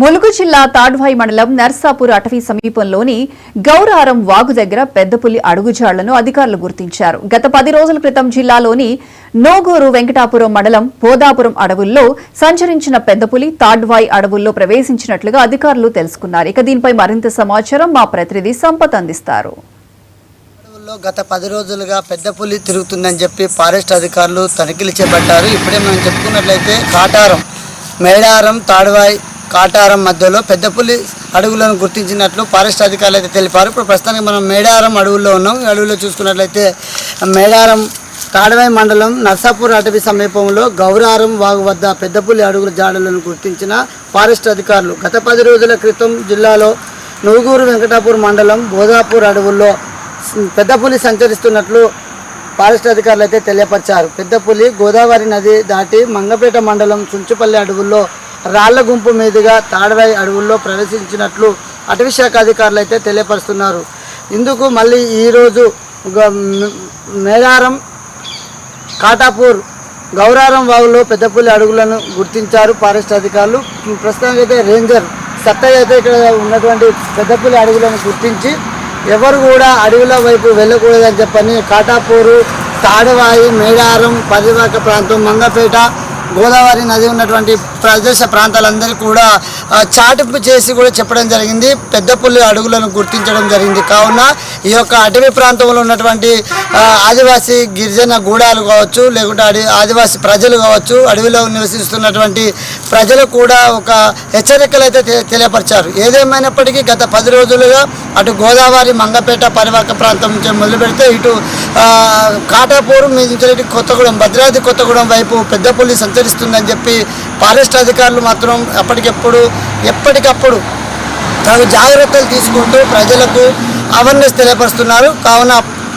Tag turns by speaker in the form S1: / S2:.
S1: ములుగు జిల్లా తాడ్వాయి మండలం నర్సాపూర్ అటవీ సమీపంలోని గౌరారం వాగు దగ్గర పెద్దపులి అడుగుజాళ్లను అధికారులు గుర్తించారు. గత 10 రోజుల క్రితం జిల్లాలోని నోగూరు వెంకటాపురం మండలం పోదాపురం అడవుల్లో సంచరించిన పెద్దపులి తాడ్వాయి అడవుల్లో ప్రవేశించినట్లుగా అధికారులు తెలుసుకున్నారు. ఇక దీనిపై మరింత సమాచారం మా ప్రతినిధి సంపత్ అందిస్తారు.
S2: గత 10 రోజులుగా పెద్ద పులి తిరుగుతుందని చెప్పి ఫారెస్ట్ అధికారులు తనిఖీలు చేపట్టారు. ఇప్పుడే మనం చెప్పుకున్నట్లయితే కాటారం, మేడారం, తాడ్వాయి, కాటారం మధ్యలో పెద్ద పులి అడవులను గుర్తించినట్లు ఫారెస్ట్ అధికారులు అయితే తెలిపారు. ఇప్పుడు ప్రస్తుతానికి మనం మేడారం అడవుల్లో ఉన్నాం. ఈ అడవుల్లో చూసుకున్నట్లయితే మేడారం తాడ్వాయి మండలం నర్సాపూర్ అటవీ సమీపంలో గౌరారం వాగు వద్ద పెద్ద పులి అడుగుల జాడలను గుర్తించిన ఫారెస్ట్ అధికారులు గత 10 రోజుల క్రితం జిల్లాలో నూగూరు వెంకటాపూర్ మండలం బోధాపూర్ అడవుల్లో పెద్ద పులి సంచరిస్తున్నట్లు ఫారెస్ట్ అధికారులు అయితే తెలియపరిచారు. పెద్ద పులి గోదావరి నది దాటి మంగపేట మండలం చుంచుపల్లి అడవుల్లో రాళ్ల గుంపు మీదుగా తాడ్వాయి అడవుల్లో ప్రవేశించినట్లు అటవీ శాఖ అధికారులు అయితే తెలియపరుస్తున్నారు. ఇందుకు మళ్ళీ ఈరోజు మేడారం, కాటాపూర్, గౌరారం వాగులో పెద్ద పులి అడుగులను గుర్తించారు ఫారెస్ట్ అధికారులు. ప్రస్తుతానికి అయితే రేంజర్ సత్తయ్య అయితే ఇక్కడ ఉన్నటువంటి పెద్ద పులి అడుగులను గుర్తించి ఎవరు కూడా అడవుల వైపు వెళ్ళకూడదని చెప్పని కాటాపూరు, తాడ్వాయి, మేడారం, పరివాక ప్రాంతం, మంగపేట, గోదావరి నది ఉన్నటువంటి ప్రదేశ ప్రాంతాలందరికీ కూడా చాటింపు చేసి కూడా చెప్పడం జరిగింది. పెద్ద పులి అడుగులను గుర్తించడం జరిగింది. కావున ఈ యొక్క అటవీ ప్రాంతంలో ఉన్నటువంటి ఆదివాసీ గిరిజన గూడాలు కావచ్చు, లేకుంటే ఆదివాసీ ప్రజలు కావచ్చు, అడవిలో నివసిస్తున్నటువంటి ప్రజలు కూడా ఒక హెచ్చరికలు అయితే తెలియపరిచారు. ఏదేమైనప్పటికీ గత 10 రోజులుగా అటు గోదావరి, మంగపేట, పరివాక ప్రాంతం నుంచి మొదలు పెడితే ఇటు కాటాపూర్ నుంచి కొత్తగూడెం, భద్రాద్రి కొత్తగూడెం వైపు పెద్ద పులి సంచరిస్తుందని చెప్పి ఫారెస్ట్ అధికారులు మాత్రం ఎప్పటికప్పుడు తగు జాగ్రత్తలు తీసుకుంటూ ప్రజలకు అవేర్నెస్ తెలియపరుస్తున్నారు. కావున